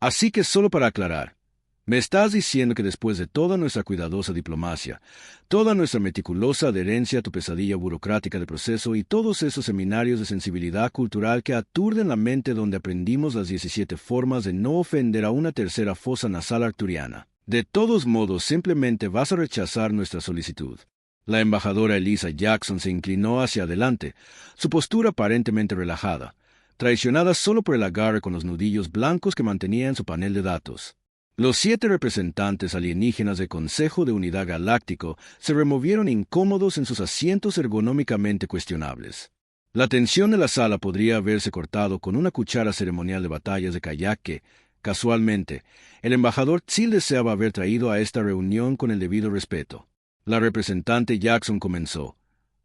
Así que solo para aclarar, me estás diciendo que después de toda nuestra cuidadosa diplomacia, toda nuestra meticulosa adherencia a tu pesadilla burocrática de proceso y todos esos seminarios de sensibilidad cultural que aturden la mente donde aprendimos las 17 formas de no ofender a una tercera fosa nasal arturiana, de todos modos simplemente vas a rechazar nuestra solicitud. La embajadora Elisa Jackson se inclinó hacia adelante, su postura aparentemente relajada, traicionada solo por el agarre con los nudillos blancos que mantenía en su panel de datos. Los 7 representantes alienígenas del Consejo de Unidad Galáctico se removieron incómodos en sus asientos ergonómicamente cuestionables. La tensión de la sala podría haberse cortado con una cuchara ceremonial de batallas de kayak que, casualmente, el embajador Tsil deseaba haber traído a esta reunión con el debido respeto. La representante Jackson comenzó.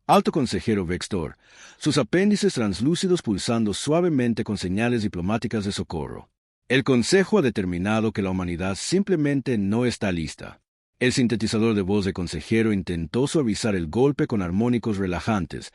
Alto consejero Vextor, sus apéndices translúcidos pulsando suavemente con señales diplomáticas de socorro. El Consejo ha determinado que la humanidad simplemente no está lista. El sintetizador de voz de consejero intentó suavizar el golpe con armónicos relajantes,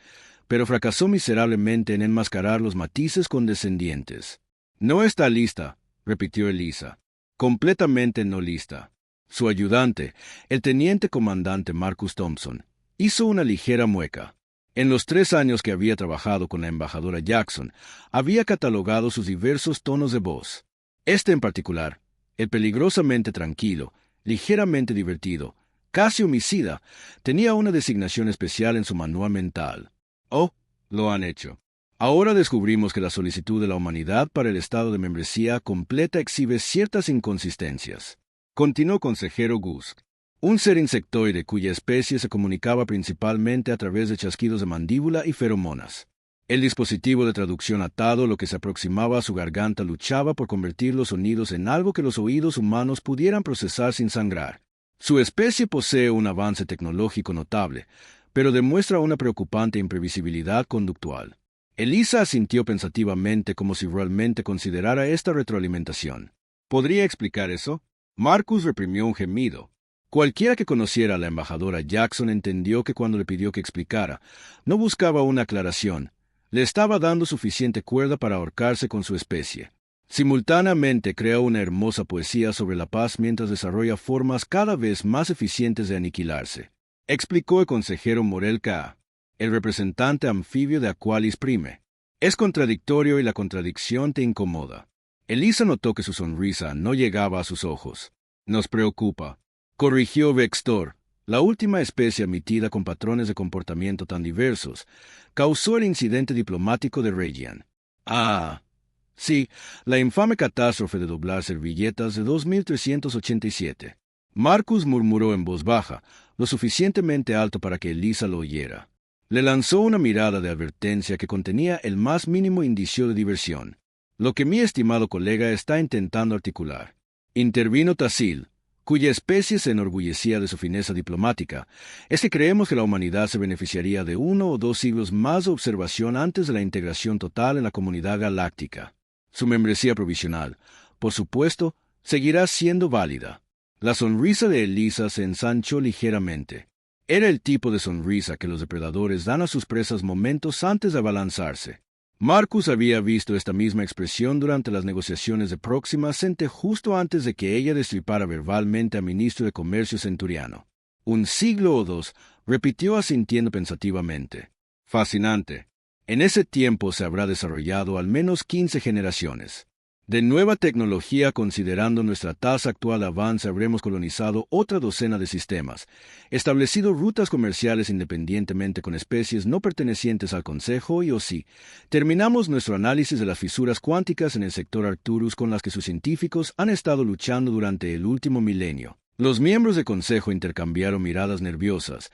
pero fracasó miserablemente en enmascarar los matices condescendientes. No está lista, repitió Elisa. Completamente no lista. Su ayudante, el teniente comandante Marcus Thompson, hizo una ligera mueca. En los 3 años que había trabajado con la embajadora Jackson, había catalogado sus diversos tonos de voz. Este en particular, el peligrosamente tranquilo, ligeramente divertido, casi homicida, tenía una designación especial en su manual mental. Oh, lo han hecho. Ahora descubrimos que la solicitud de la humanidad para el estado de membresía completa exhibe ciertas inconsistencias. Continuó consejero Gusk, un ser insectoide cuya especie se comunicaba principalmente a través de chasquidos de mandíbula y feromonas. El dispositivo de traducción atado lo que se aproximaba a su garganta luchaba por convertir los sonidos en algo que los oídos humanos pudieran procesar sin sangrar. Su especie posee un avance tecnológico notable, pero demuestra una preocupante imprevisibilidad conductual. Elisa asintió pensativamente como si realmente considerara esta retroalimentación. ¿Podría explicar eso? Marcus reprimió un gemido. Cualquiera que conociera a la embajadora Jackson entendió que cuando le pidió que explicara, no buscaba una aclaración, le estaba dando suficiente cuerda para ahorcarse con su especie. Simultáneamente crea una hermosa poesía sobre la paz mientras desarrolla formas cada vez más eficientes de aniquilarse. Explicó el consejero Morel K., el representante anfibio de Aqualis Prime. Es contradictorio y la contradicción te incomoda. Elisa notó que su sonrisa no llegaba a sus ojos. Nos preocupa, corrigió Vextor. La última especie emitida con patrones de comportamiento tan diversos causó el incidente diplomático de Regian. Ah, sí, la infame catástrofe de doblar servilletas de 2387. Marcus murmuró en voz baja, lo suficientemente alto para que Elisa lo oyera. Le lanzó una mirada de advertencia que contenía el más mínimo indicio de diversión. Lo que mi estimado colega está intentando articular. Intervino Tsil, cuya especie se enorgullecía de su fineza diplomática, es que creemos que la humanidad se beneficiaría de 1 o 2 siglos más de observación antes de la integración total en la comunidad galáctica. Su membresía provisional, por supuesto, seguirá siendo válida. La sonrisa de Elisa se ensanchó ligeramente. Era el tipo de sonrisa que los depredadores dan a sus presas momentos antes de abalanzarse. Marcus había visto esta misma expresión durante las negociaciones de Próxima Cente justo antes de que ella destripara verbalmente al ministro de Comercio Centuriano. 1 siglo o 2, repitió asintiendo pensativamente. Fascinante. En ese tiempo se habrá desarrollado al menos 15 generaciones. De nueva tecnología, considerando nuestra tasa actual de avance, habremos colonizado otra docena de sistemas, establecido rutas comerciales independientemente con especies no pertenecientes al Consejo y, o sí, terminamos nuestro análisis de las fisuras cuánticas en el sector Arcturus con las que sus científicos han estado luchando durante el último milenio. Los miembros del Consejo intercambiaron miradas nerviosas.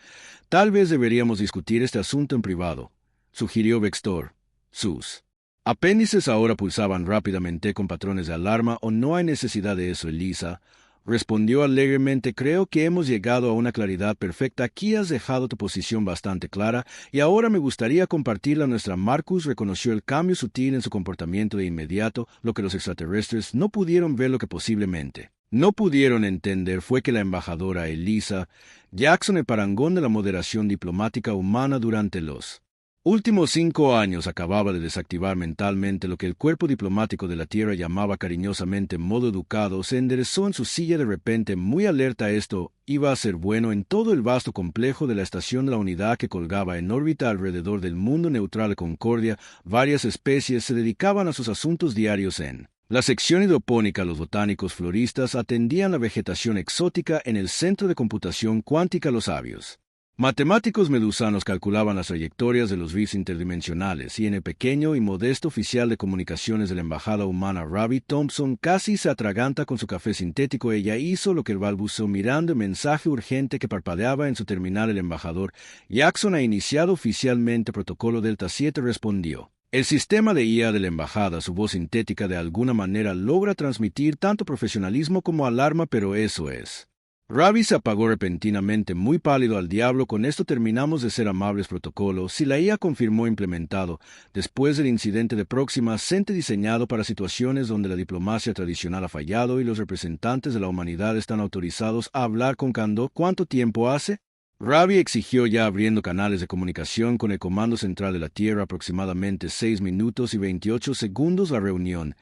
Tal vez deberíamos discutir este asunto en privado, sugirió Vextor. Sus apéndices ahora pulsaban rápidamente con patrones de alarma. ¿O no hay necesidad de eso, Elisa? Respondió alegremente. Creo que hemos llegado a una claridad perfecta. Aquí has dejado tu posición bastante clara, y ahora me gustaría compartirla. Nuestra Marcus reconoció el cambio sutil en su comportamiento de inmediato. Lo que los extraterrestres no pudieron ver, lo que posiblemente no pudieron entender, fue que la embajadora Elisa Jackson, el parangón de la moderación diplomática humana durante los Últimos 5 años acababa de desactivar mentalmente lo que el cuerpo diplomático de la Tierra llamaba cariñosamente modo educado. Se enderezó en su silla de repente, muy alerta a esto iba a ser bueno en todo el vasto complejo de la estación de la unidad que colgaba en órbita alrededor del mundo neutral de Concordia. Varias especies se dedicaban a sus asuntos diarios en la sección hidropónica. Los botánicos floristas atendían la vegetación exótica en el centro de computación cuántica. Los sabios matemáticos medusanos calculaban las trayectorias de los bits interdimensionales, y en el pequeño y modesto oficial de comunicaciones de la embajada humana Ravi Thompson casi se atraganta con su café sintético. Ella hizo lo que el balbuceó mirando el mensaje urgente que parpadeaba en su terminal. El embajador Jackson ha iniciado oficialmente protocolo Delta 7, respondió. El sistema de IA de la embajada, su voz sintética de alguna manera logra transmitir tanto profesionalismo como alarma, pero eso es. Ravi se apagó repentinamente, muy pálido. Al diablo, con esto terminamos de ser amables. Protocolo, si la IA confirmó implementado, después del incidente de Próxima Cente diseñado para situaciones donde la diplomacia tradicional ha fallado y los representantes de la humanidad están autorizados a hablar con candor. ¿Cuánto tiempo hace? Ravi exigió, ya abriendo canales de comunicación con el Comando Central de la Tierra. Aproximadamente 6 minutos y 28 segundos. La reunión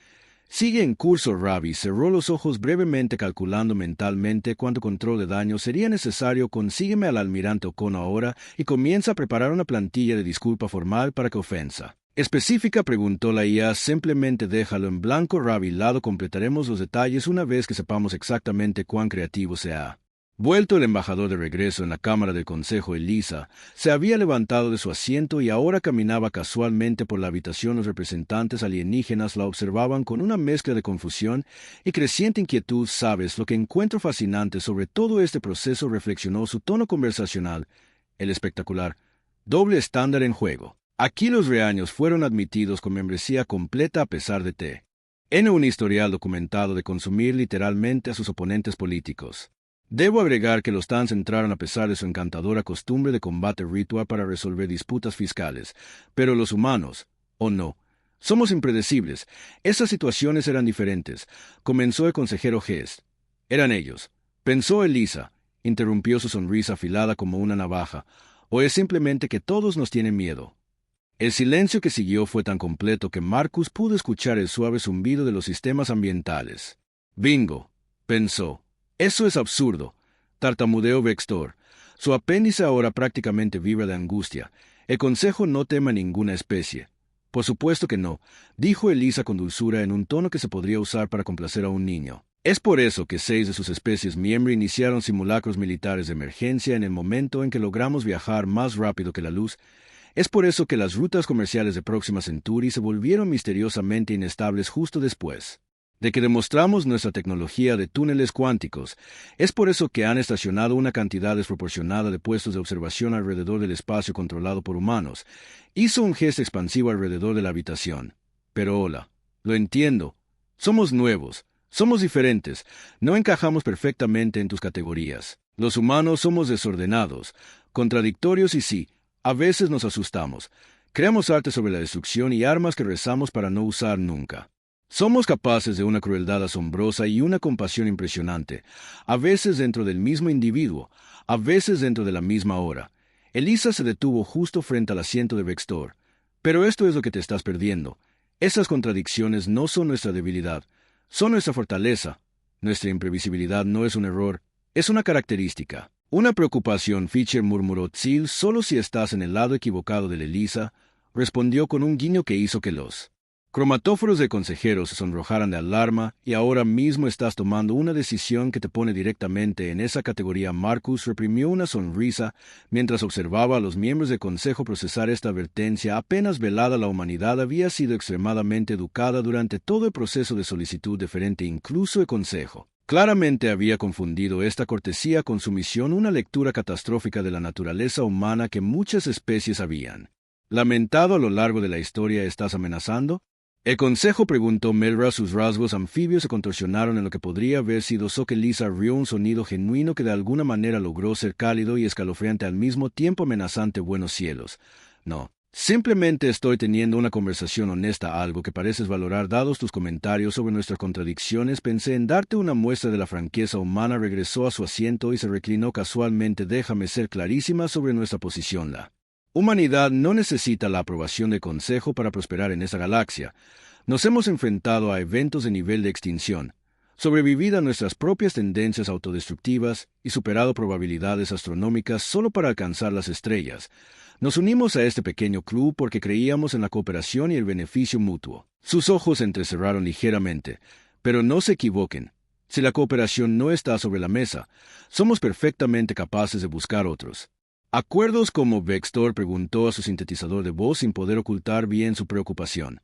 sigue en curso. Ravi cerró los ojos brevemente, calculando mentalmente cuánto control de daño sería necesario. Consígueme al almirante Okono ahora y comienza a preparar una plantilla de disculpa formal. ¿Para qué ofensa específica?, preguntó la IA. Simplemente déjalo en blanco, Ravi. Lado completaremos los detalles una vez que sepamos exactamente cuán creativo se ha vuelto. El embajador, de regreso en la Cámara del Consejo. Elisa se había levantado de su asiento y ahora caminaba casualmente por la habitación. Los representantes alienígenas la observaban con una mezcla de confusión y creciente inquietud. ¿Sabes lo que encuentro fascinante sobre todo este proceso?, reflexionó, su tono conversacional, el espectacular doble estándar en juego. Aquí los reaños fueron admitidos con membresía completa a pesar de un historial documentado de consumir literalmente a sus oponentes políticos. Debo agregar que los Tans entraron a pesar de su encantadora costumbre de combate ritual para resolver disputas fiscales, pero los humanos, ¿o no? Somos impredecibles. Esas situaciones eran diferentes, comenzó el consejero Hest. Eran ellos, pensó Elisa, interrumpió, su sonrisa afilada como una navaja. ¿O es simplemente que todos nos tienen miedo? El silencio que siguió fue tan completo que Marcus pudo escuchar el suave zumbido de los sistemas ambientales. Bingo, pensó. Eso es absurdo, tartamudeó Vextor. Su apéndice ahora prácticamente vibra de angustia. El consejo no teme a ninguna especie. Por supuesto que no, dijo Elisa con dulzura en un tono que se podría usar para complacer a un niño. Es por eso que 6 de sus especies miembros iniciaron simulacros militares de emergencia en el momento en que logramos viajar más rápido que la luz. Es por eso que las rutas comerciales de Próxima Centauri se volvieron misteriosamente inestables justo después de que demostramos nuestra tecnología de túneles cuánticos. Es por eso que han estacionado una cantidad desproporcionada de puestos de observación alrededor del espacio controlado por humanos. Hizo un gesto expansivo alrededor de la habitación. Pero hola, lo entiendo. Somos nuevos, somos diferentes, no encajamos perfectamente en tus categorías. Los humanos somos desordenados, contradictorios y sí, a veces nos asustamos. Creamos arte sobre la destrucción y armas que rezamos para no usar nunca. Somos capaces de una crueldad asombrosa y una compasión impresionante, a veces dentro del mismo individuo, a veces dentro de la misma hora. Elisa se detuvo justo frente al asiento de Vextor. Pero esto es lo que te estás perdiendo. Esas contradicciones no son nuestra debilidad, son nuestra fortaleza. Nuestra imprevisibilidad no es un error, es una característica. Una preocupación, Fischer murmuró. Tzil, solo si estás en el lado equivocado de Elisa, respondió con un guiño que hizo que los cromatóforos de consejeros se sonrojaran de alarma. Y ahora mismo estás tomando una decisión que te pone directamente en esa categoría. Marcus reprimió una sonrisa mientras observaba a los miembros del consejo procesar esta advertencia. Apenas velada, la humanidad había sido extremadamente educada durante todo el proceso de solicitud deferente. Incluso el consejo claramente había confundido esta cortesía con sumisión, una lectura catastrófica de la naturaleza humana que muchas especies habían lamentado a lo largo de la historia. ¿Estás amenazando? El consejo preguntó Melra. Sus rasgos anfibios se contorsionaron en lo que podría haber sido que Elisa rió, un sonido genuino que de alguna manera logró ser cálido y escalofriante al mismo tiempo. Amenazante. Buenos cielos. No. Simplemente estoy teniendo una conversación honesta, algo que pareces valorar dados tus comentarios sobre nuestras contradicciones. Pensé en darte una muestra de la franqueza humana. Regresó a su asiento y se reclinó casualmente. Déjame ser clarísima sobre nuestra posición. La Humanidad no necesita la aprobación del Consejo para prosperar en esa galaxia. Nos hemos enfrentado a eventos de nivel de extinción, sobrevivido a nuestras propias tendencias autodestructivas y superado probabilidades astronómicas solo para alcanzar las estrellas. Nos unimos a este pequeño club porque creíamos en la cooperación y el beneficio mutuo. Sus ojos se entrecerraron ligeramente, pero no se equivoquen. Si la cooperación no está sobre la mesa, somos perfectamente capaces de buscar otros. ¿Acuerdos como Vextor?, preguntó a su sintetizador de voz sin poder ocultar bien su preocupación.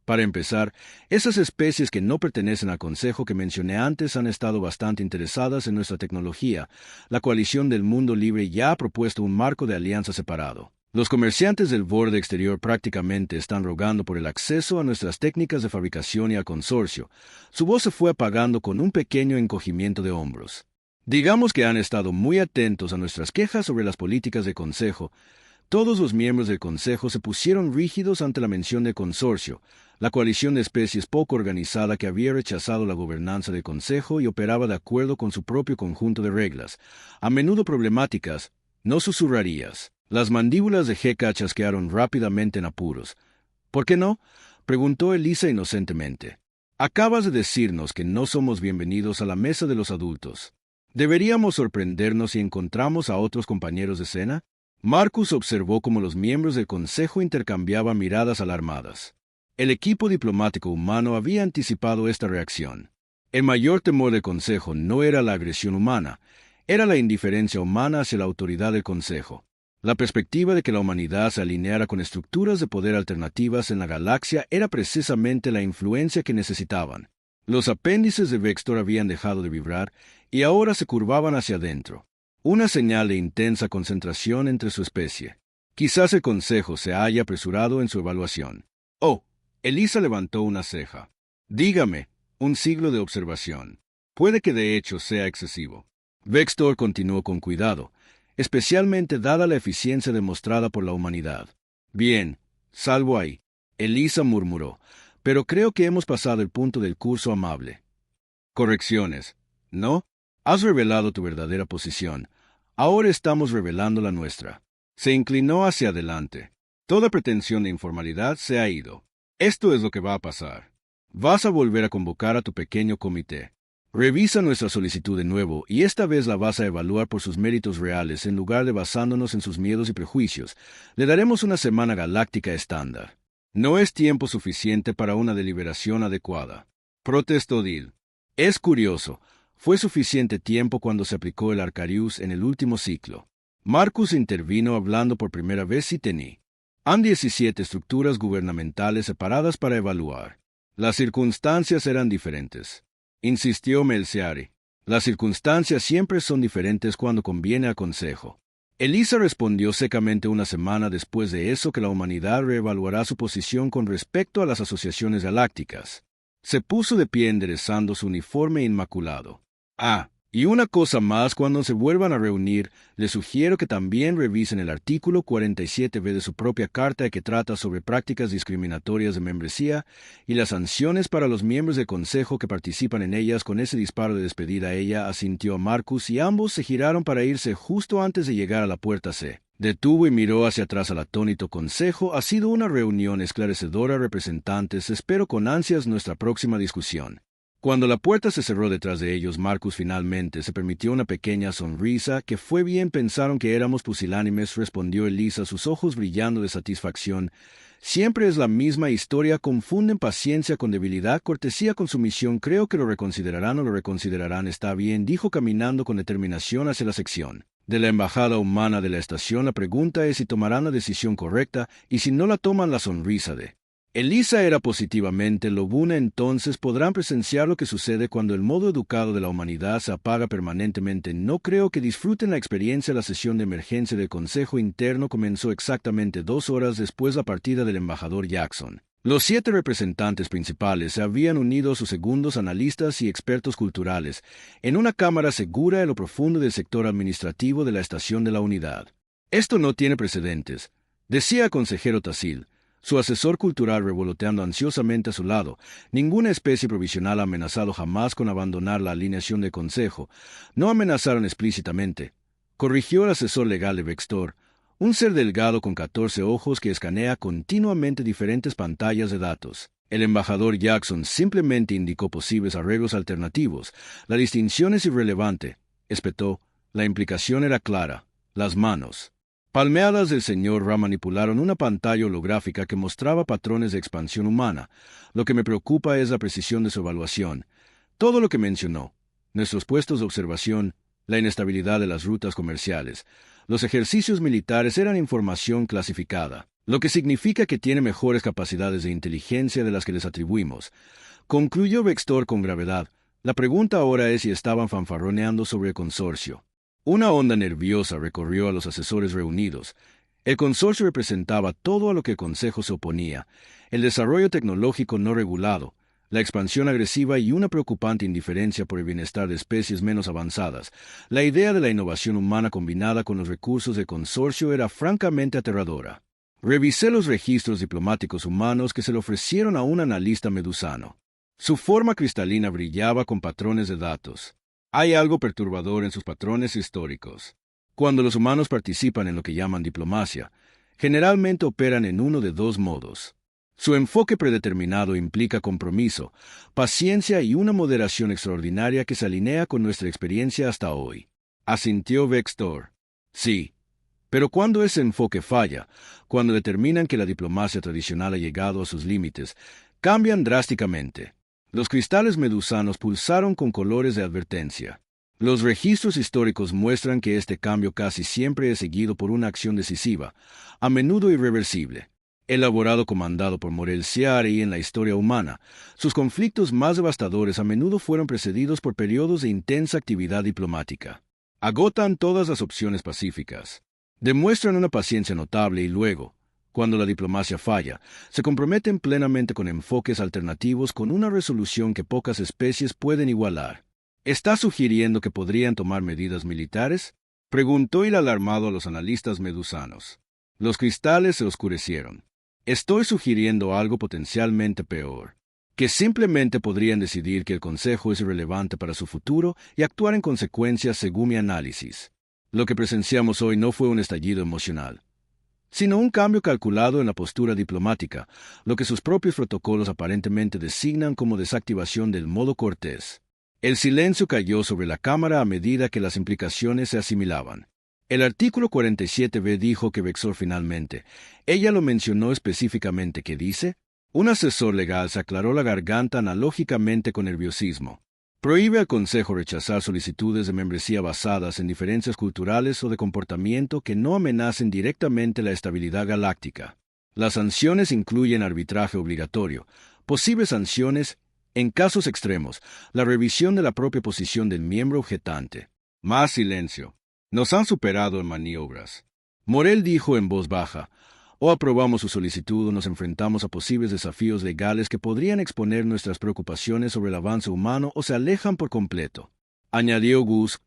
Para empezar, esas especies que no pertenecen al Consejo que mencioné antes han estado bastante interesadas en nuestra tecnología. La coalición del mundo libre ya ha propuesto un marco de alianza separado. Los comerciantes del borde exterior prácticamente están rogando por el acceso a nuestras técnicas de fabricación y al consorcio. Su voz se fue apagando con un pequeño encogimiento de hombros. Digamos que han estado muy atentos a nuestras quejas sobre las políticas del Consejo. Todos los miembros del Consejo se pusieron rígidos ante la mención del consorcio, la coalición de especies poco organizada que había rechazado la gobernanza del Consejo y operaba de acuerdo con su propio conjunto de reglas, a menudo problemáticas. No susurrarías. Las mandíbulas de Heka chasquearon rápidamente en apuros. ¿Por qué no?, preguntó Elisa inocentemente. Acabas de decirnos que no somos bienvenidos a la mesa de los adultos. ¿Deberíamos sorprendernos si encontramos a otros compañeros de cena? Marcus observó cómo los miembros del Consejo intercambiaban miradas alarmadas. El equipo diplomático humano había anticipado esta reacción. El mayor temor del Consejo no era la agresión humana, era la indiferencia humana hacia la autoridad del Consejo. La perspectiva de que la humanidad se alineara con estructuras de poder alternativas en la galaxia era precisamente la influencia que necesitaban. Los apéndices de Vextor habían dejado de vibrar y ahora se curvaban hacia adentro. Una señal de intensa concentración entre su especie. Quizás el Consejo se haya apresurado en su evaluación. Oh, Elisa levantó una ceja. Dígame, un siglo de observación. Puede que de hecho sea excesivo. Vextor continuó con cuidado, especialmente dada la eficiencia demostrada por la humanidad. Bien, salvo ahí. Elisa murmuró, pero creo que hemos pasado el punto del curso amable. Correcciones, ¿no? Has revelado tu verdadera posición. Ahora estamos revelando la nuestra. Se inclinó hacia adelante. Toda pretensión de informalidad se ha ido. Esto es lo que va a pasar. Vas a volver a convocar a tu pequeño comité. Revisa nuestra solicitud de nuevo y esta vez la vas a evaluar por sus méritos reales en lugar de basándonos en sus miedos y prejuicios. Le daremos una semana galáctica estándar. No es tiempo suficiente para una deliberación adecuada. Protestó Dil. Es curioso. Fue suficiente tiempo cuando se aplicó el Arcarius en el último ciclo. Marcus intervino hablando por primera vez y tení. Han 17 estructuras gubernamentales separadas para evaluar. Las circunstancias eran diferentes. Insistió Melciari. Las circunstancias siempre son diferentes cuando conviene al Consejo. Elisa respondió secamente una semana después de eso que la humanidad reevaluará su posición con respecto a las asociaciones galácticas. Se puso de pie enderezando su uniforme inmaculado. Y una cosa más, cuando se vuelvan a reunir, les sugiero que también revisen el artículo 47b de su propia carta que trata sobre prácticas discriminatorias de membresía y las sanciones para los miembros del Consejo que participan en ellas. Con ese disparo de despedida ella asintió a Marcus y ambos se giraron para irse justo antes de llegar a la puerta C. Detuvo y miró hacia atrás al atónito Consejo. Ha sido una reunión esclarecedora, representantes. Espero con ansias nuestra próxima discusión. Cuando la puerta se cerró detrás de ellos, Marcus finalmente se permitió una pequeña sonrisa. Que fue bien, pensaron que éramos pusilánimes, respondió Elisa, sus ojos brillando de satisfacción. Siempre es la misma historia, confunden paciencia con debilidad, cortesía con sumisión. Creo que lo reconsiderarán o lo reconsiderarán. Está bien, dijo caminando con determinación hacia la sección de la embajada humana de la estación. La pregunta es si tomarán la decisión correcta, y si no la toman, la sonrisa de Elisa era positivamente lobuna. Entonces podrán presenciar lo que sucede cuando el modo educado de la humanidad se apaga permanentemente. No creo que disfruten la experiencia. La sesión de emergencia del Consejo Interno comenzó exactamente 2 horas después de la partida del embajador Jackson. Los 7 representantes principales se habían unido a sus segundos analistas y expertos culturales en una cámara segura en lo profundo del sector administrativo de la estación de la unidad. Esto no tiene precedentes, decía el consejero Tasil, su asesor cultural revoloteando ansiosamente a su lado. Ninguna especie provisional ha amenazado jamás con abandonar la alineación del Consejo. No amenazaron explícitamente, corrigió el asesor legal de Vextor. Un ser delgado con 14 ojos que escanea continuamente diferentes pantallas de datos. El embajador Jackson simplemente indicó posibles arreglos alternativos. La distinción es irrelevante, espetó. La implicación era clara. Las manos palmeadas del señor Ra manipularon una pantalla holográfica que mostraba patrones de expansión humana. Lo que me preocupa es la precisión de su evaluación. Todo lo que mencionó, nuestros puestos de observación, la inestabilidad de las rutas comerciales, los ejercicios militares eran información clasificada, lo que significa que tiene mejores capacidades de inteligencia de las que les atribuimos. Concluyó Vextor con gravedad. La pregunta ahora es si estaban fanfarroneando sobre el consorcio. Una onda nerviosa recorrió a los asesores reunidos. El consorcio representaba todo a lo que el Consejo se oponía: el desarrollo tecnológico no regulado, la expansión agresiva y una preocupante indiferencia por el bienestar de especies menos avanzadas. La idea de la innovación humana combinada con los recursos del consorcio era francamente aterradora. Revisé los registros diplomáticos humanos que se le ofrecieron a un analista medusano. Su forma cristalina brillaba con patrones de datos. Hay algo perturbador en sus patrones históricos. Cuando los humanos participan en lo que llaman diplomacia, generalmente operan en uno de dos modos. Su enfoque predeterminado implica compromiso, paciencia y una moderación extraordinaria que se alinea con nuestra experiencia hasta hoy. Asintió Vextor. Sí. Pero cuando ese enfoque falla, cuando determinan que la diplomacia tradicional ha llegado a sus límites, cambian drásticamente. Los cristales medusanos pulsaron con colores de advertencia. Los registros históricos muestran que este cambio casi siempre es seguido por una acción decisiva, a menudo irreversible. Elaborado comandado por Morel Ciari en la historia humana, sus conflictos más devastadores a menudo fueron precedidos por periodos de intensa actividad diplomática. Agotan todas las opciones pacíficas. Demuestran una paciencia notable y luego, cuando la diplomacia falla, se comprometen plenamente con enfoques alternativos con una resolución que pocas especies pueden igualar. ¿Está sugiriendo que podrían tomar medidas militares?, preguntó el alarmado a los analistas medusanos. Los cristales se oscurecieron. Estoy sugiriendo algo potencialmente peor, que simplemente podrían decidir que el Consejo es irrelevante para su futuro y actuar en consecuencia según mi análisis. Lo que presenciamos hoy no fue un estallido emocional, sino un cambio calculado en la postura diplomática, lo que sus propios protocolos aparentemente designan como desactivación del modo cortés. El silencio cayó sobre la Cámara a medida que las implicaciones se asimilaban. El artículo 47b dijo que Vexor finalmente. Ella lo mencionó específicamente. ¿Qué dice? Un asesor legal se aclaró la garganta analógicamente con nerviosismo. Prohíbe al Consejo rechazar solicitudes de membresía basadas en diferencias culturales o de comportamiento que no amenacen directamente la estabilidad galáctica. Las sanciones incluyen arbitraje obligatorio, posibles sanciones, en casos extremos, la revisión de la propia posición del miembro objetante. Más silencio. Nos han superado en maniobras. Morel dijo en voz baja: o aprobamos su solicitud o nos enfrentamos a posibles desafíos legales que podrían exponer nuestras preocupaciones sobre el avance humano o se alejan por completo. Añadió Gus,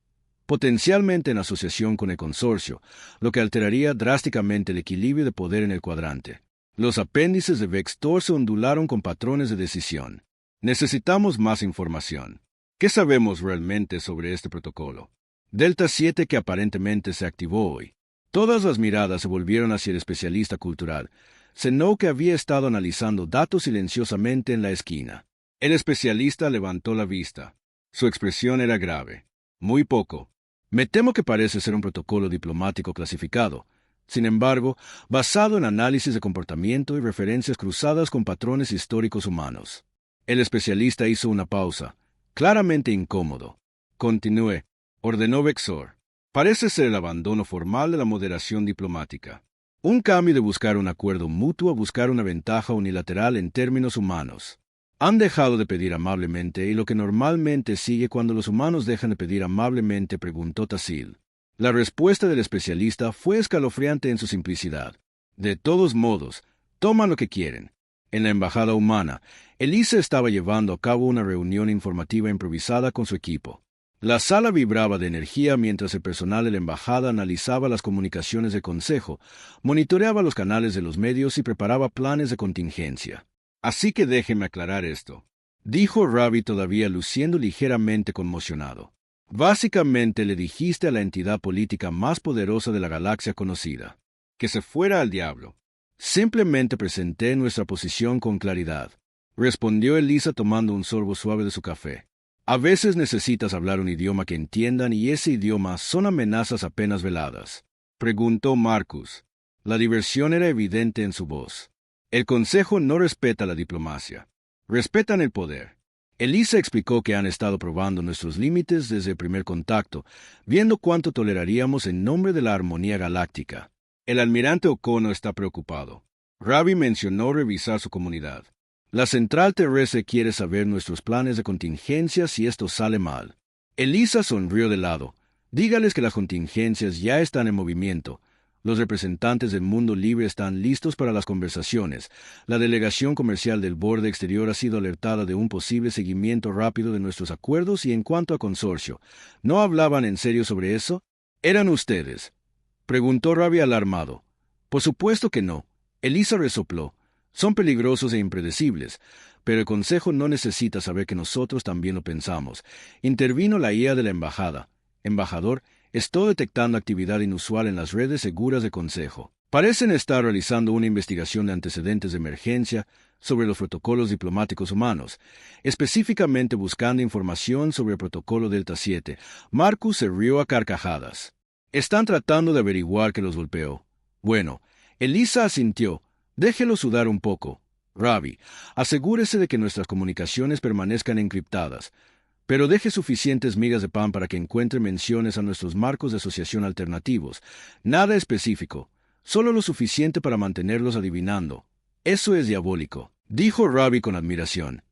potencialmente en asociación con el consorcio, lo que alteraría drásticamente el equilibrio de poder en el cuadrante. Los apéndices de Vextor se ondularon con patrones de decisión. Necesitamos más información. ¿Qué sabemos realmente sobre este protocolo? Delta 7 que aparentemente se activó hoy. Todas las miradas se volvieron hacia el especialista cultural. Cenó que había estado analizando datos silenciosamente en la esquina. El especialista levantó la vista. Su expresión era grave. Muy poco. Me temo que parece ser un protocolo diplomático clasificado. Sin embargo, basado en análisis de comportamiento y referencias cruzadas con patrones históricos humanos. El especialista hizo una pausa, claramente incómodo. Continúe, ordenó Vexor. Parece ser el abandono formal de la moderación diplomática. Un cambio de buscar un acuerdo mutuo a buscar una ventaja unilateral en términos humanos. Han dejado de pedir amablemente y lo que normalmente sigue cuando los humanos dejan de pedir amablemente, preguntó Tasil. La respuesta del especialista fue escalofriante en su simplicidad. De todos modos, toman lo que quieren. En la embajada humana, Elisa estaba llevando a cabo una reunión informativa improvisada con su equipo. La sala vibraba de energía mientras el personal de la embajada analizaba las comunicaciones del Consejo, monitoreaba los canales de los medios y preparaba planes de contingencia. Así que déjeme aclarar esto, dijo Ravi todavía luciendo ligeramente conmocionado. Básicamente le dijiste a la entidad política más poderosa de la galaxia conocida. Que se fuera al diablo. Simplemente presenté nuestra posición con claridad, respondió Elisa tomando un sorbo suave de su café. A veces necesitas hablar un idioma que entiendan y ese idioma son amenazas apenas veladas. Preguntó Marcus. La diversión era evidente en su voz. El Consejo no respeta la diplomacia. Respetan el poder. Elisa explicó que han estado probando nuestros límites desde el primer contacto, viendo cuánto toleraríamos en nombre de la armonía galáctica. El almirante Okono está preocupado. Ravi mencionó revisar su comunidad. La central terrestre quiere saber nuestros planes de contingencia si esto sale mal. Elisa sonrió de lado. Dígales que las contingencias ya están en movimiento. Los representantes del mundo libre están listos para las conversaciones. La delegación comercial del borde exterior ha sido alertada de un posible seguimiento rápido de nuestros acuerdos y en cuanto a consorcio, ¿no hablaban en serio sobre eso? ¿Eran ustedes? Preguntó Ravi alarmado. Por supuesto que no. Elisa resopló. Son peligrosos e impredecibles, pero el Consejo no necesita saber que nosotros también lo pensamos. Intervino la IA de la embajada. Embajador, estoy detectando actividad inusual en las redes seguras del Consejo. Parecen estar realizando una investigación de antecedentes de emergencia sobre los protocolos diplomáticos humanos, específicamente buscando información sobre el protocolo Delta 7. Marcus se rió a carcajadas. Están tratando de averiguar qué los golpeó. Bueno, Elisa asintió. Déjelo sudar un poco. Ravi, asegúrese de que nuestras comunicaciones permanezcan encriptadas, pero deje suficientes migas de pan para que encuentre menciones a nuestros marcos de asociación alternativos. Nada específico, solo lo suficiente para mantenerlos adivinando. Eso es diabólico, dijo Ravi con admiración.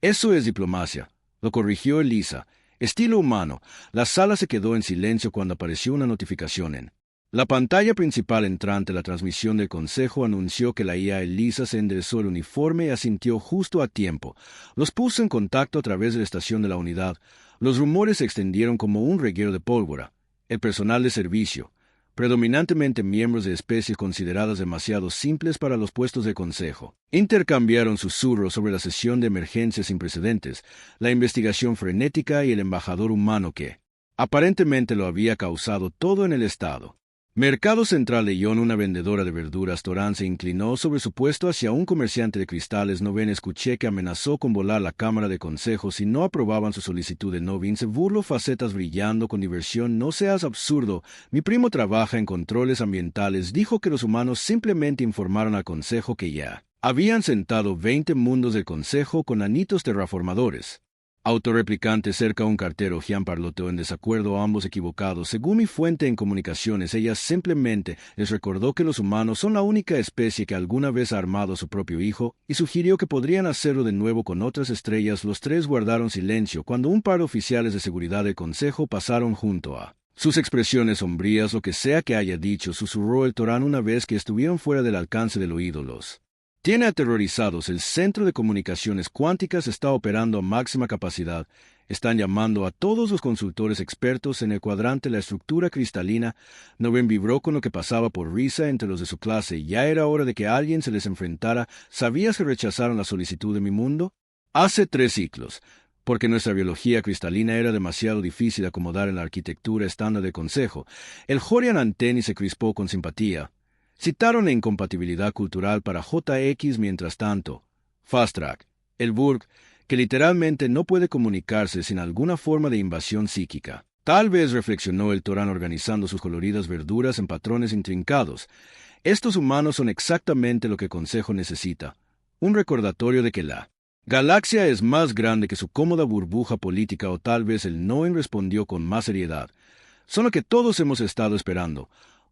Eso es diplomacia, lo corrigió Elisa. Estilo humano. La sala se quedó en silencio cuando apareció una notificación en la pantalla principal entrante. La transmisión del Consejo anunció que la IA Elisa se enderezó el uniforme y asintió justo a tiempo. Los puso en contacto a través de la estación de la unidad. Los rumores se extendieron como un reguero de pólvora. El personal de servicio, predominantemente miembros de especies consideradas demasiado simples para los puestos de consejo, intercambiaron susurros sobre la sesión de emergencia sin precedentes, la investigación frenética y el embajador humano que, aparentemente, lo había causado todo en el estado. Mercado Central Leyón, una vendedora de verduras, Torán, se inclinó sobre su puesto hacia un comerciante de cristales. Noven escuché que amenazó con volar la Cámara de Consejo si no aprobaban su solicitud de Novin. Se burló, facetas brillando con diversión. No seas absurdo. Mi primo trabaja en controles ambientales. Dijo que los humanos simplemente informaron al Consejo que ya habían sentado 20 mundos del Consejo con anitos terraformadores. Autorreplicante cerca un cartero. Jean parloteó en desacuerdo, ambos equivocados. Según mi fuente en comunicaciones, ella simplemente les recordó que los humanos son la única especie que alguna vez ha armado a su propio hijo y sugirió que podrían hacerlo de nuevo con otras estrellas. Los tres guardaron silencio cuando un par de oficiales de seguridad del Consejo pasaron junto a sus expresiones sombrías. Lo que sea que haya dicho, susurró el Torán una vez que estuvieron fuera del alcance del oído. Los tiene aterrorizados. El centro de comunicaciones cuánticas está operando a máxima capacidad. Están llamando a todos los consultores expertos en el cuadrante. La estructura cristalina. Noven vibró con lo que pasaba por risa entre los de su clase. Ya era hora de que alguien se les enfrentara. ¿Sabías que rechazaron la solicitud de mi mundo? Hace 3 ciclos. Porque nuestra biología cristalina era demasiado difícil de acomodar en la arquitectura estándar del Consejo. El Jorian Anteni se crispó con simpatía. Citaron la incompatibilidad cultural para JX. Mientras tanto, Fast Track, el Burg, que literalmente no puede comunicarse sin alguna forma de invasión psíquica. Tal vez, reflexionó el Torán organizando sus coloridas verduras en patrones intrincados. Estos humanos son exactamente lo que el Consejo necesita. Un recordatorio de que la galaxia es más grande que su cómoda burbuja política. O tal vez el Noen respondió con más seriedad. Son lo que todos hemos estado esperando.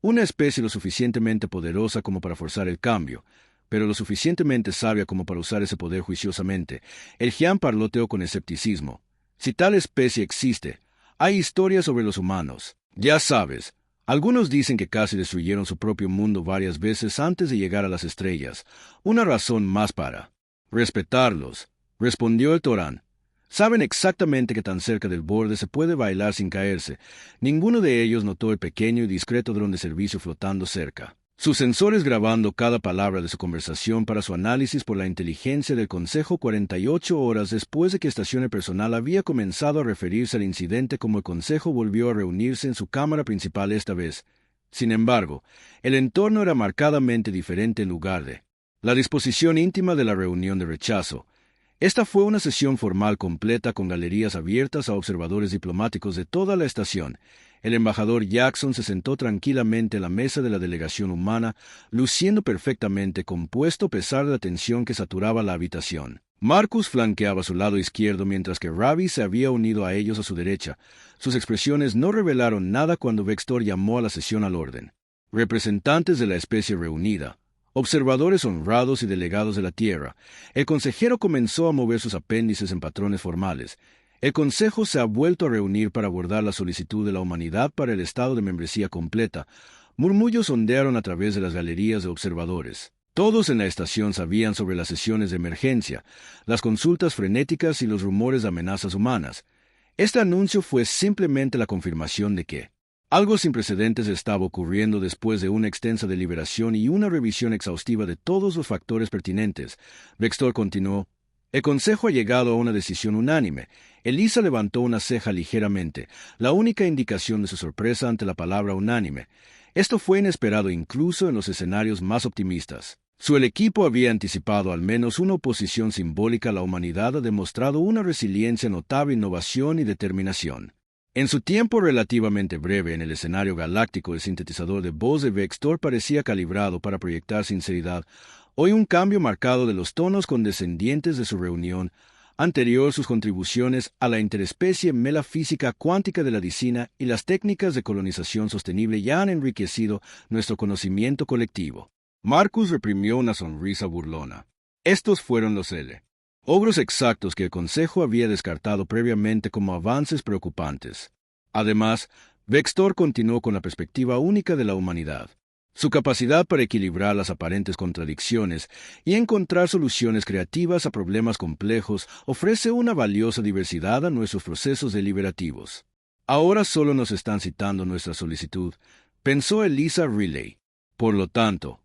Una especie lo suficientemente poderosa como para forzar el cambio, pero lo suficientemente sabia como para usar ese poder juiciosamente. El Jean parloteó con escepticismo. Si tal especie existe, hay historias sobre los humanos. Ya sabes, algunos dicen que casi destruyeron su propio mundo varias veces antes de llegar a las estrellas. Una razón más para respetarlos, respondió el Torán. Saben exactamente que tan cerca del borde se puede bailar sin caerse. Ninguno de ellos notó el pequeño y discreto dron de servicio flotando cerca. Sus sensores grabando cada palabra de su conversación para su análisis por la inteligencia del Consejo. 48 horas después de que estación el personal había comenzado a referirse al incidente como el Consejo volvió a reunirse en su cámara principal esta vez. Sin embargo, el entorno era marcadamente diferente en lugar de la disposición íntima de la reunión de rechazo. Esta fue una sesión formal completa con galerías abiertas a observadores diplomáticos de toda la estación. El embajador Jackson se sentó tranquilamente en la mesa de la delegación humana, luciendo perfectamente compuesto a pesar de la tensión que saturaba la habitación. Marcus flanqueaba a su lado izquierdo mientras que Ravi se había unido a ellos a su derecha. Sus expresiones no revelaron nada cuando Vextor llamó a la sesión al orden. Representantes de la especie reunida, observadores honrados y delegados de la Tierra, el consejero comenzó a mover sus apéndices en patrones formales. El Consejo se ha vuelto a reunir para abordar la solicitud de la humanidad para el estado de membresía completa. Murmullos ondearon a través de las galerías de observadores. Todos en la estación sabían sobre las sesiones de emergencia, las consultas frenéticas y los rumores de amenazas humanas. Este anuncio fue simplemente la confirmación de que algo sin precedentes estaba ocurriendo después de una extensa deliberación y una revisión exhaustiva de todos los factores pertinentes. Vextor continuó. El Consejo ha llegado a una decisión unánime. Elisa levantó una ceja ligeramente, la única indicación de su sorpresa ante la palabra unánime. Esto fue inesperado incluso en los escenarios más optimistas. Su equipo había anticipado al menos una oposición simbólica a la humanidad, ha demostrado una resiliencia notable, innovación y determinación. En su tiempo relativamente breve en el escenario galáctico, el sintetizador de voz de Vextor parecía calibrado para proyectar sinceridad. Hoy un cambio marcado de los tonos condescendientes de su reunión anterior, sus contribuciones a la interespecie metafísica cuántica de la medicina y las técnicas de colonización sostenible ya han enriquecido nuestro conocimiento colectivo. Marcus reprimió una sonrisa burlona. Estos fueron los logros exactos que el Consejo había descartado previamente como avances preocupantes. Además, Vextor continuó con la perspectiva única de la humanidad. Su capacidad para equilibrar las aparentes contradicciones y encontrar soluciones creativas a problemas complejos ofrece una valiosa diversidad a nuestros procesos deliberativos. Ahora solo nos están citando nuestra solicitud, pensó Elisa Riley. Por lo tanto,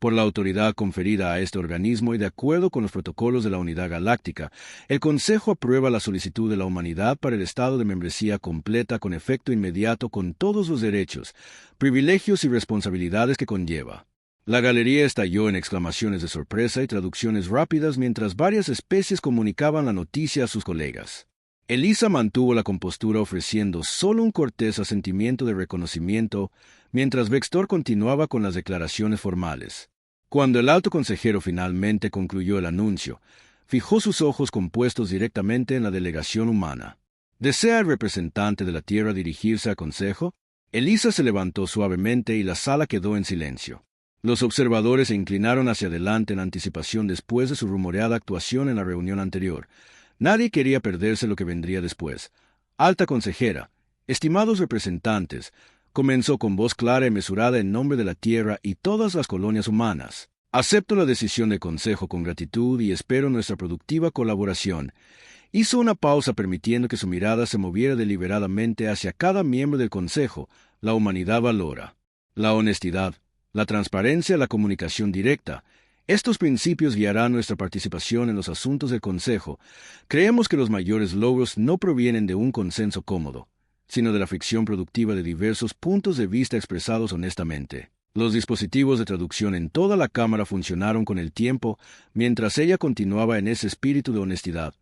por la autoridad conferida a este organismo y de acuerdo con los protocolos de la Unidad Galáctica, el Consejo aprueba la solicitud de la humanidad para el estado de membresía completa con efecto inmediato con todos los derechos, privilegios y responsabilidades que conlleva. La galería estalló en exclamaciones de sorpresa y traducciones rápidas mientras varias especies comunicaban la noticia a sus colegas. Elisa mantuvo la compostura ofreciendo solo un cortés asentimiento de reconocimiento, mientras Vextor continuaba con las declaraciones formales. Cuando el alto consejero finalmente concluyó el anuncio, fijó sus ojos compuestos directamente en la delegación humana. ¿Desea el representante de la Tierra dirigirse al Consejo? Elisa se levantó suavemente y la sala quedó en silencio. Los observadores se inclinaron hacia adelante en anticipación después de su rumoreada actuación en la reunión anterior. Nadie quería perderse lo que vendría después. Alta consejera, estimados representantes, comenzó con voz clara y mesurada en nombre de la Tierra y todas las colonias humanas. Acepto la decisión del Consejo con gratitud y espero nuestra productiva colaboración. Hizo una pausa permitiendo que su mirada se moviera deliberadamente hacia cada miembro del Consejo. La humanidad valora la honestidad, la transparencia, la comunicación directa. Estos principios guiarán nuestra participación en los asuntos del Consejo. Creemos que los mayores logros no provienen de un consenso cómodo, sino de la fricción productiva de diversos puntos de vista expresados honestamente. Los dispositivos de traducción en toda la Cámara funcionaron con el tiempo, mientras ella continuaba en ese espíritu de honestidad.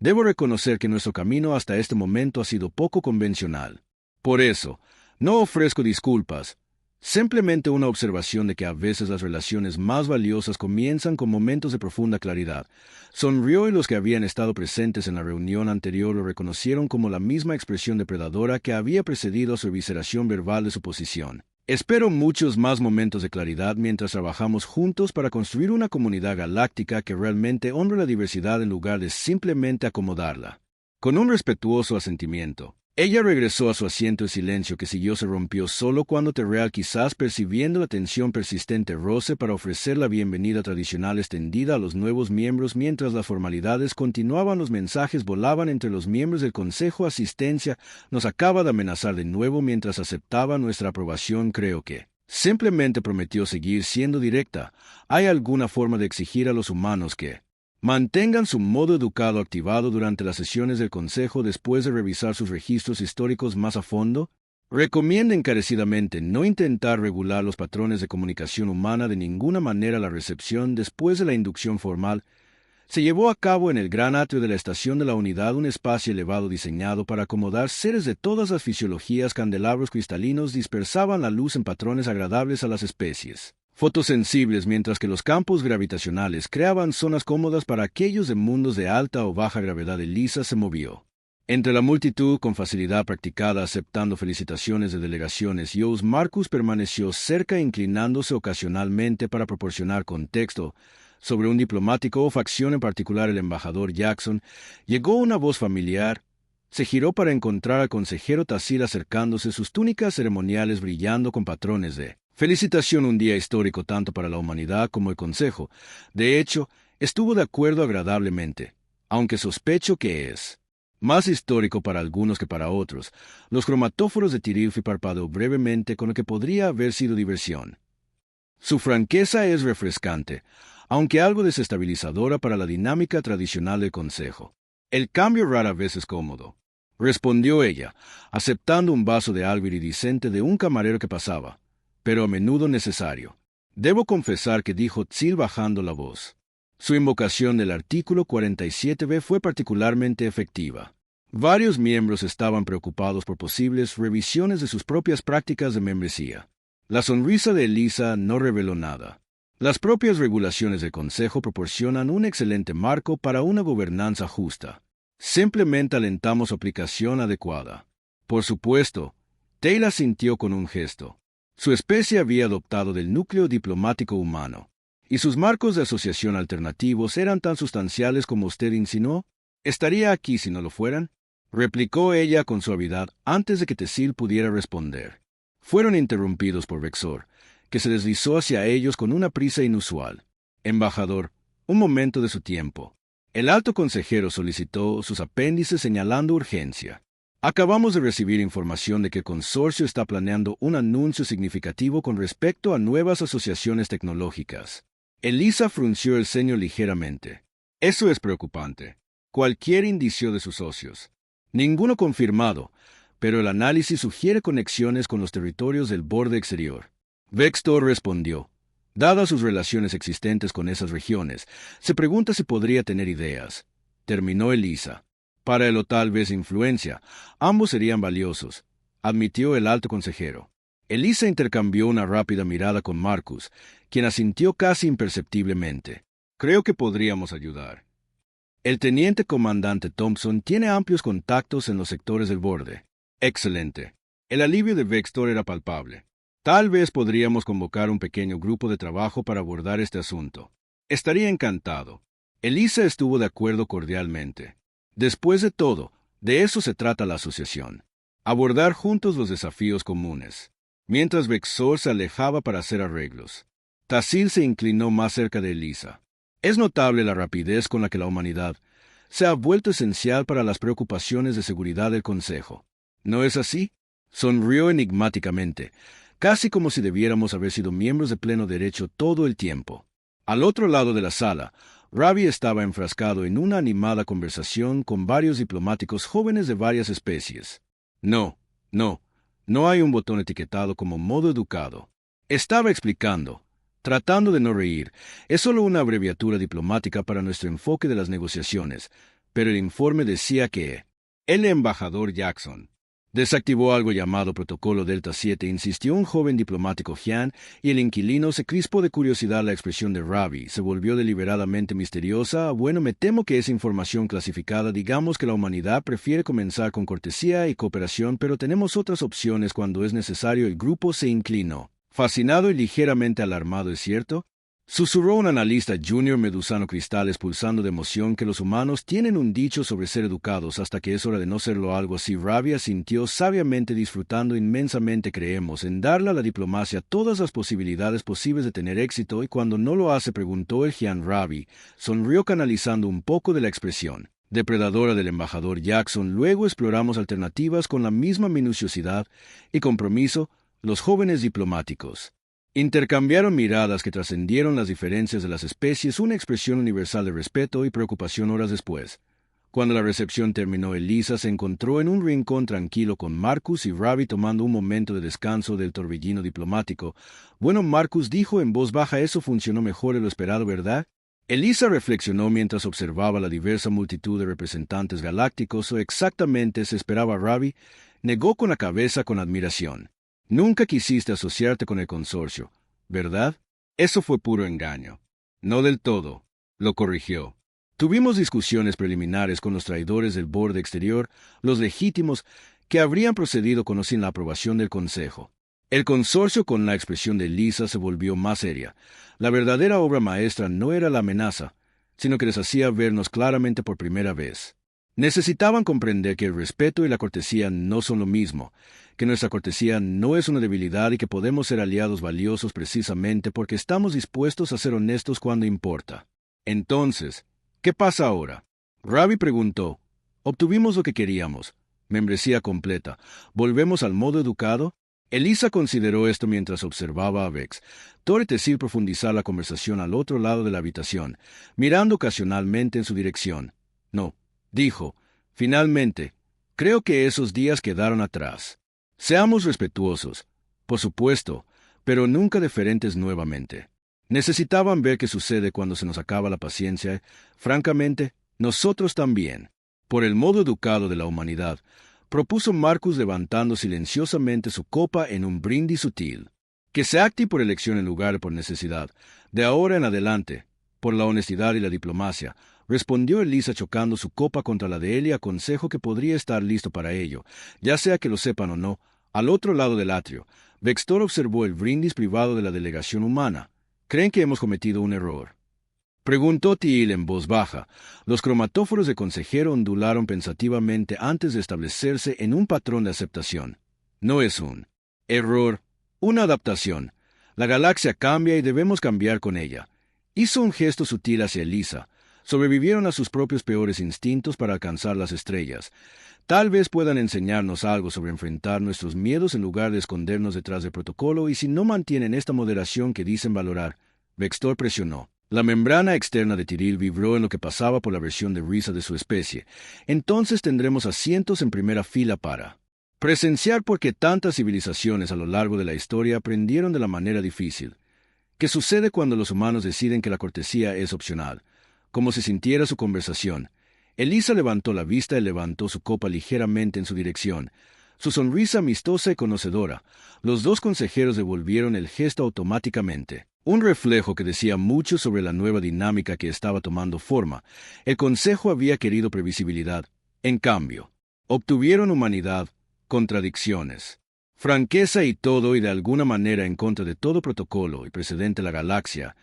Debo reconocer que nuestro camino hasta este momento ha sido poco convencional. Por eso, no ofrezco disculpas, simplemente una observación de que a veces las relaciones más valiosas comienzan con momentos de profunda claridad. Sonrió y los que habían estado presentes en la reunión anterior lo reconocieron como la misma expresión depredadora que había precedido a su evisceración verbal de su posición. Espero muchos más momentos de claridad mientras trabajamos juntos para construir una comunidad galáctica que realmente honre la diversidad en lugar de simplemente acomodarla. Con un respetuoso asentimiento, ella regresó a su asiento en silencio que siguió se rompió solo cuando Terreal, quizás percibiendo la tensión persistente, roce para ofrecer la bienvenida tradicional extendida a los nuevos miembros mientras las formalidades continuaban. Los mensajes volaban entre los miembros del Consejo. Asistencia nos acaba de amenazar de nuevo mientras aceptaba nuestra aprobación. Creo que simplemente prometió seguir siendo directa. ¿Hay alguna forma de exigir a los humanos que mantengan su modo educado activado durante las sesiones del Consejo después de revisar sus registros históricos más a fondo? Recomienda encarecidamente no intentar regular los patrones de comunicación humana de ninguna manera. La recepción después de la inducción formal se llevó a cabo en el gran atrio de la estación de la unidad, un espacio elevado diseñado para acomodar seres de todas las fisiologías. Candelabros cristalinos dispersaban la luz en patrones agradables a las especies fotosensibles, mientras que los campos gravitacionales creaban zonas cómodas para aquellos de mundos de alta o baja gravedad. Elisa se movió entre la multitud con facilidad practicada, aceptando felicitaciones de delegaciones. Marcus permaneció cerca, inclinándose ocasionalmente para proporcionar contexto sobre un diplomático o facción en particular. El embajador Jackson llegó una voz familiar. Se giró para encontrar al consejero Tasil acercándose, sus túnicas ceremoniales brillando con patrones de felicitación. Un día histórico tanto para la humanidad como el Consejo. De hecho, estuvo de acuerdo agradablemente, aunque sospecho que es más histórico para algunos que para otros. Los cromatóforos de Tiril parpadeó brevemente con lo que podría haber sido diversión. Su franqueza es refrescante, aunque algo desestabilizadora para la dinámica tradicional del Consejo. El cambio rara vez es cómodo, respondió ella, aceptando un vaso de algo iridiscente de un camarero que pasaba, pero a menudo necesario. Debo confesar que dijo Tsil bajando la voz. Su invocación del artículo 47b fue particularmente efectiva. Varios miembros estaban preocupados por posibles revisiones de sus propias prácticas de membresía. La sonrisa de Elisa no reveló nada. Las propias regulaciones del Consejo proporcionan un excelente marco para una gobernanza justa. Simplemente alentamos su aplicación adecuada. Por supuesto, Taylor sintió con un gesto. Su especie había adoptado del núcleo diplomático humano, y sus marcos de asociación alternativos eran tan sustanciales como usted insinuó. ¿Estaría aquí si no lo fueran?, replicó ella con suavidad antes de que Tasil pudiera responder. Fueron interrumpidos por Vexor, que se deslizó hacia ellos con una prisa inusual. Embajador, un momento de su tiempo. El alto consejero solicitó sus apéndices señalando urgencia. Acabamos de recibir información de que el consorcio está planeando un anuncio significativo con respecto a nuevas asociaciones tecnológicas. Elisa frunció el ceño ligeramente. Eso es preocupante. Cualquier indicio de sus socios. Ninguno confirmado, pero el análisis sugiere conexiones con los territorios del borde exterior. Vextor respondió. Dadas sus relaciones existentes con esas regiones, se pregunta si podría tener ideas. Terminó Elisa. Para él o tal vez influencia, ambos serían valiosos, admitió el alto consejero. Elisa intercambió una rápida mirada con Marcus, quien asintió casi imperceptiblemente. Creo que podríamos ayudar. El teniente comandante Thompson tiene amplios contactos en los sectores del borde. Excelente. El alivio de Vextor era palpable. Tal vez podríamos convocar un pequeño grupo de trabajo para abordar este asunto. Estaría encantado. Elisa estuvo de acuerdo cordialmente. Después de todo, de eso se trata la asociación. Abordar juntos los desafíos comunes. Mientras Vexor se alejaba para hacer arreglos, Tasil se inclinó más cerca de Elisa. Es notable la rapidez con la que la humanidad se ha vuelto esencial para las preocupaciones de seguridad del Consejo. ¿No es así? Sonrió enigmáticamente, casi como si debiéramos haber sido miembros de pleno derecho todo el tiempo. Al otro lado de la sala, Ravi estaba enfrascado en una animada conversación con varios diplomáticos jóvenes de varias especies. No hay un botón etiquetado como modo educado. Estaba explicando, tratando de no reír. Es solo una abreviatura diplomática para nuestro enfoque de las negociaciones, pero el informe decía que el embajador Jackson desactivó algo llamado Protocolo Delta 7, insistió un joven diplomático Jian, y el inquilino se crispó de curiosidad. La expresión de Ravi se volvió deliberadamente misteriosa. Bueno, me temo que es información clasificada. Digamos que la humanidad prefiere comenzar con cortesía y cooperación, pero tenemos otras opciones cuando es necesario. El grupo se inclinó, fascinado y ligeramente alarmado, ¿es cierto?, susurró un analista junior medusano cristal, expulsando de emoción que los humanos tienen un dicho sobre ser educados hasta que es hora de no serlo. Algo así. Ravi asintió sabiamente, disfrutando inmensamente. Creemos en darle a la diplomacia todas las posibilidades posibles de tener éxito, y cuando no lo hace, preguntó el Jian. Ravi sonrió, canalizando un poco de la expresión depredadora del embajador Jackson. Luego exploramos alternativas con la misma minuciosidad y compromiso. Los jóvenes diplomáticos intercambiaron miradas que trascendieron las diferencias de las especies, una expresión universal de respeto y preocupación. Horas después, Cuando la recepción terminó, Elisa se encontró en un rincón tranquilo con Marcus y Ravi tomando un momento de descanso del torbellino diplomático. Bueno, Marcus dijo en voz baja, eso funcionó mejor de lo esperado, ¿verdad? Elisa reflexionó mientras observaba la diversa multitud de representantes galácticos, o exactamente se esperaba. Ravi negó con la cabeza con admiración. Nunca quisiste asociarte con el consorcio, ¿verdad? Eso fue puro engaño. No del todo, lo corrigió. Tuvimos discusiones preliminares con los traidores del borde exterior, los legítimos, que habrían procedido con o sin la aprobación del Consejo. El consorcio, con la expresión de Lisa, se volvió más seria. La verdadera obra maestra no era la amenaza, sino que les hacía vernos claramente por primera vez. Necesitaban comprender que el respeto y la cortesía no son lo mismo, que nuestra cortesía no es una debilidad y que podemos ser aliados valiosos precisamente porque estamos dispuestos a ser honestos cuando importa. Entonces, ¿qué pasa ahora? Ravi preguntó. Obtuvimos lo que queríamos. Membresía completa. ¿Volvemos al modo educado? Elisa consideró esto mientras observaba a Vex. Tore decir profundizar la conversación al otro lado de la habitación, mirando ocasionalmente en su dirección. No, dijo. Finalmente, creo que esos días quedaron atrás. Seamos respetuosos, por supuesto, pero nunca deferentes nuevamente. Necesitaban ver qué sucede cuando se nos acaba la paciencia. Francamente, nosotros también. Por el modo educado de la humanidad, propuso Marcus levantando silenciosamente su copa en un brindis sutil. Que se acte por elección en lugar de por necesidad. De ahora en adelante, por la honestidad y la diplomacia, respondió Elisa chocando su copa contra la de él y aconsejo que podría estar listo para ello, ya sea que lo sepan o no. Al otro lado del atrio, Vextor observó el brindis privado de la delegación humana. ¿Creen que hemos cometido un error?, preguntó Teal en voz baja. Los cromatóforos de consejero ondularon pensativamente antes de establecerse en un patrón de aceptación. No es un error, una adaptación. La galaxia cambia y debemos cambiar con ella. Hizo un gesto sutil hacia Elisa. Sobrevivieron a sus propios peores instintos para alcanzar las estrellas. Tal vez puedan enseñarnos algo sobre enfrentar nuestros miedos en lugar de escondernos detrás del protocolo, y si no mantienen esta moderación que dicen valorar. Vextor presionó. La membrana externa de Tiril vibró en lo que pasaba por la versión de risa de su especie. Entonces tendremos asientos en primera fila para presenciar porque tantas civilizaciones a lo largo de la historia aprendieron de la manera difícil. ¿Qué sucede cuando los humanos deciden que la cortesía es opcional? Como se sintiera su conversación. Elisa levantó la vista y levantó su copa ligeramente en su dirección. Su sonrisa amistosa y conocedora. Los dos consejeros devolvieron el gesto automáticamente. Un reflejo que decía mucho sobre la nueva dinámica que estaba tomando forma. El Consejo había querido previsibilidad. En cambio, obtuvieron humanidad, contradicciones, franqueza y todo, y de alguna manera en contra de todo protocolo y precedente la galaxia.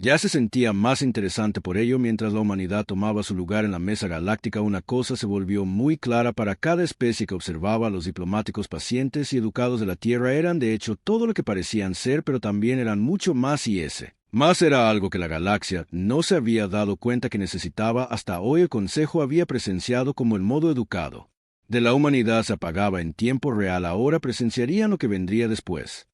Ya se sentía más interesante por ello. Mientras la humanidad tomaba su lugar en la mesa galáctica, una cosa se volvió muy clara para cada especie que observaba. Los diplomáticos pacientes y educados de la Tierra eran de hecho todo lo que parecían ser, pero también eran mucho más, y ese más era algo que la galaxia no se había dado cuenta que necesitaba. Hasta hoy el Consejo había presenciado como el modo educado de la humanidad se apagaba en tiempo real. Ahora presenciarían lo que vendría después.